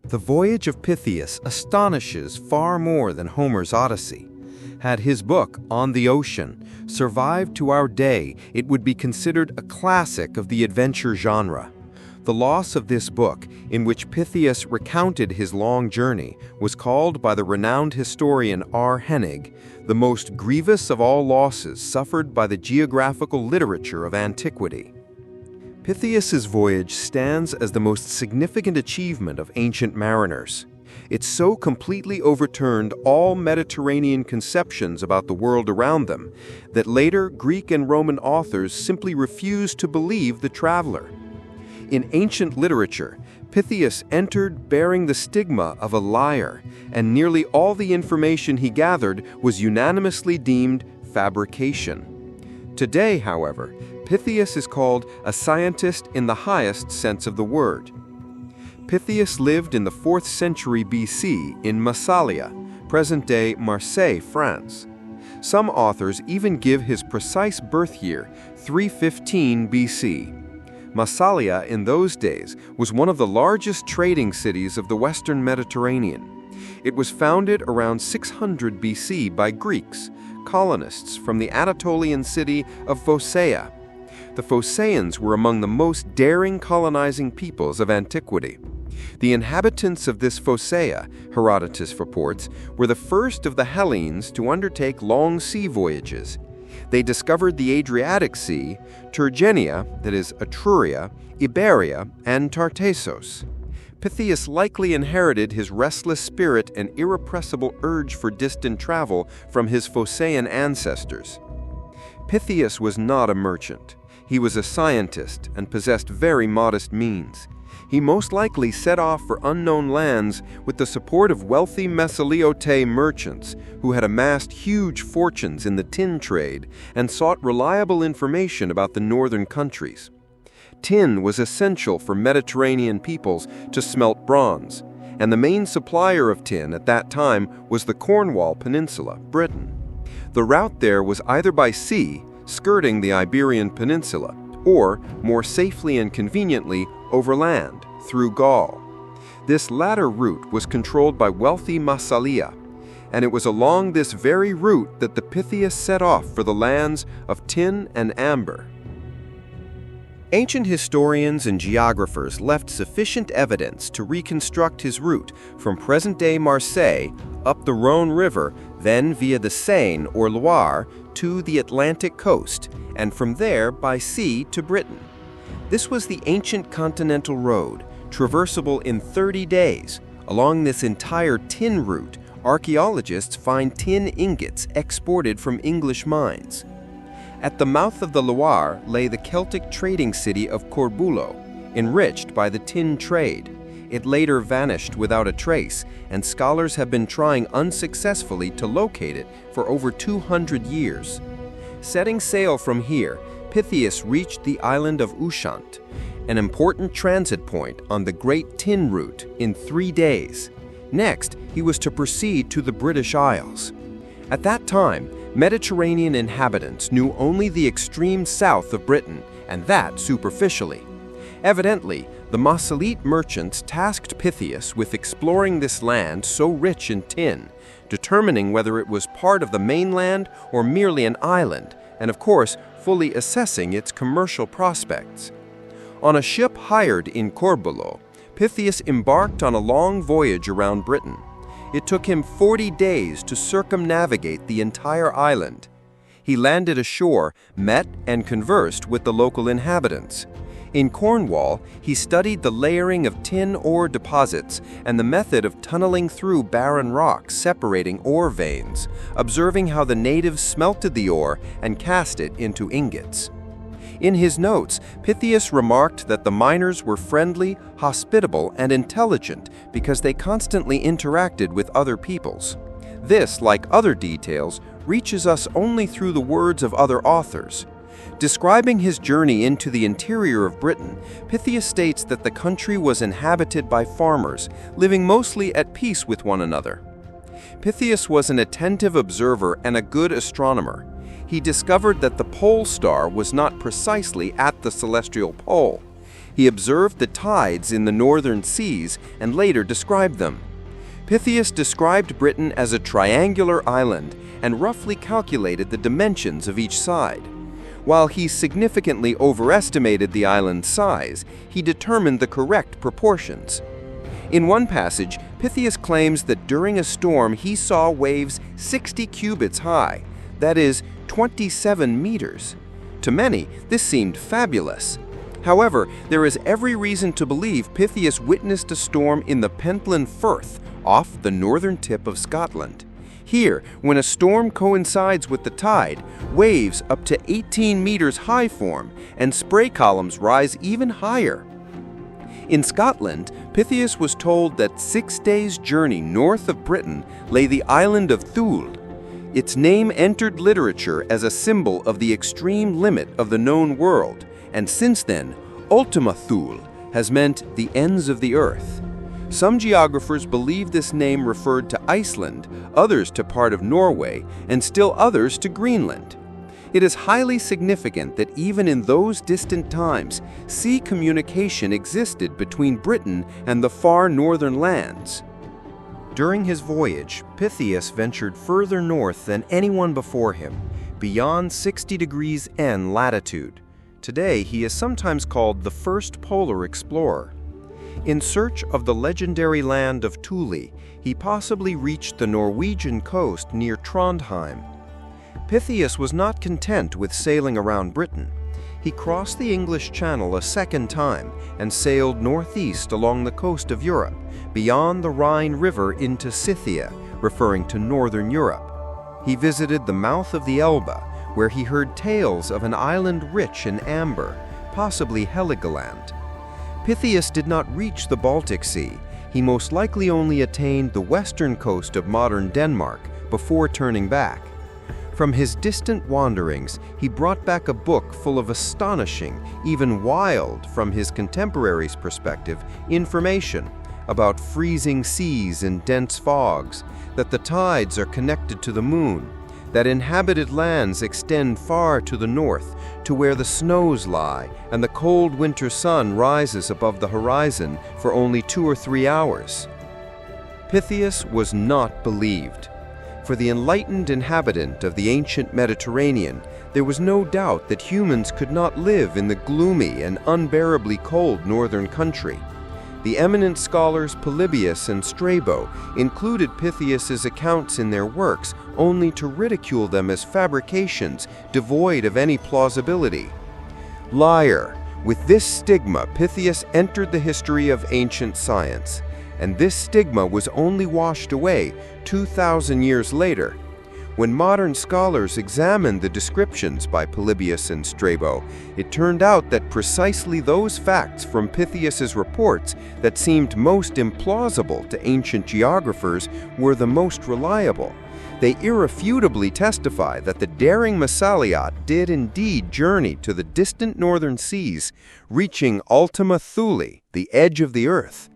The voyage of Pytheas astonishes far more than Homer's Odyssey. Had his book, On the Ocean, survived to our day, it would be considered a classic of the adventure genre. The loss of this book, in which Pytheas recounted his long journey, was called by the renowned historian R. Hennig the most grievous of all losses suffered by the geographical literature of antiquity. Pytheas's voyage stands as the most significant achievement of ancient mariners. It so completely overturned all Mediterranean conceptions about the world around them that later Greek and Roman authors simply refused to believe the traveler. In ancient literature, Pytheas entered bearing the stigma of a liar, and nearly all the information he gathered was unanimously deemed fabrication. Today, however, Pytheas is called a scientist in the highest sense of the word. Pytheas lived in the 4th century BC in Massalia, present-day Marseille, France. Some authors even give his precise birth year, 315 BC. Massalia in those days was one of the largest trading cities of the Western Mediterranean. It was founded around 600 BC by Greeks, colonists from the Anatolian city of Phocaea. The Phocaeans were among the most daring colonizing peoples of antiquity. The inhabitants of this Phocaea, Herodotus reports, were the first of the Hellenes to undertake long sea voyages. They discovered the Adriatic Sea, Turgenia, that is Etruria, Iberia, and Tartessos. Pytheas likely inherited his restless spirit and irrepressible urge for distant travel from his Phocaean ancestors. Pytheas was not a merchant. He was a scientist and possessed very modest means. He most likely set off for unknown lands with the support of wealthy Messaliote merchants who had amassed huge fortunes in the tin trade and sought reliable information about the northern countries. Tin was essential for Mediterranean peoples to smelt bronze, and the main supplier of tin at that time was the Cornwall Peninsula, Britain. The route there was either by sea, skirting the Iberian Peninsula, or, more safely and conveniently, overland, through Gaul. This latter route was controlled by wealthy Massalia, and it was along this very route that the Pytheas set off for the lands of tin and amber. Ancient historians and geographers left sufficient evidence to reconstruct his route from present-day Marseille up the Rhône River, then via the Seine or Loire to the Atlantic coast, and from there by sea to Britain. This was the ancient continental road, traversable in 30 days. Along this entire tin route, archaeologists find tin ingots exported from English mines. At the mouth of the Loire lay the Celtic trading city of Corbulo, enriched by the tin trade. It later vanished without a trace, and scholars have been trying unsuccessfully to locate it for over 200 years. Setting sail from here, Pytheas reached the island of Ushant, an important transit point on the Great Tin Route, in 3 days. Next, he was to proceed to the British Isles. At that time, Mediterranean inhabitants knew only the extreme south of Britain, and that superficially. Evidently, the Massalite merchants tasked Pytheas with exploring this land so rich in tin, determining whether it was part of the mainland or merely an island, and of course, fully assessing its commercial prospects. On a ship hired in Corbulo, Pytheas embarked on a long voyage around Britain. It took him 40 days to circumnavigate the entire island. He landed ashore, met and conversed with the local inhabitants. In Cornwall, he studied the layering of tin ore deposits and the method of tunneling through barren rocks separating ore veins, observing how the natives smelted the ore and cast it into ingots. In his notes, Pytheas remarked that the miners were friendly, hospitable, and intelligent because they constantly interacted with other peoples. This, like other details, reaches us only through the words of other authors. Describing his journey into the interior of Britain, Pytheas states that the country was inhabited by farmers, living mostly at peace with one another. Pytheas was an attentive observer and a good astronomer. He discovered that the pole star was not precisely at the celestial pole. He observed the tides in the northern seas and later described them. Pytheas described Britain as a triangular island and roughly calculated the dimensions of each side. While he significantly overestimated the island's size, he determined the correct proportions. In one passage, Pytheas claims that during a storm he saw waves 60 cubits high, that is, 27 meters. To many, this seemed fabulous. However, there is every reason to believe Pytheas witnessed a storm in the Pentland Firth, off the northern tip of Scotland. Here, when a storm coincides with the tide, waves up to 18 meters high form, and spray columns rise even higher. In Scotland, Pytheas was told that 6 days' journey north of Britain lay the island of Thule. Its name entered literature as a symbol of the extreme limit of the known world, and since then, Ultima Thule has meant the ends of the earth. Some geographers believe this name referred to Iceland, others to part of Norway, and still others to Greenland. It is highly significant that even in those distant times, sea communication existed between Britain and the far northern lands. During his voyage, Pytheas ventured further north than anyone before him, beyond 60 degrees N latitude. Today, he is sometimes called the first polar explorer. In search of the legendary land of Thule, he possibly reached the Norwegian coast near Trondheim. Pytheas was not content with sailing around Britain. He crossed the English Channel a second time and sailed northeast along the coast of Europe, beyond the Rhine River into Scythia, referring to northern Europe. He visited the mouth of the Elbe, where he heard tales of an island rich in amber, possibly Heligoland. Pytheas did not reach the Baltic Sea. He most likely only attained the western coast of modern Denmark before turning back. From his distant wanderings, he brought back a book full of astonishing, even wild from his contemporaries' perspective, information about freezing seas and dense fogs, that the tides are connected to the moon, that inhabited lands extend far to the north, to where the snows lie and the cold winter sun rises above the horizon for only 2 or 3 hours. Pytheas was not believed. For the enlightened inhabitant of the ancient Mediterranean, there was no doubt that humans could not live in the gloomy and unbearably cold northern country. The eminent scholars Polybius and Strabo included Pytheas's accounts in their works only to ridicule them as fabrications devoid of any plausibility. Liar! With this stigma, Pytheas entered the history of ancient science, and this stigma was only washed away 2,000 years later. When modern scholars examined the descriptions by Polybius and Strabo, it turned out that precisely those facts from Pytheas's reports that seemed most implausible to ancient geographers were the most reliable. They irrefutably testify that the daring Massalia did indeed journey to the distant northern seas, reaching Ultima Thule, the edge of the earth.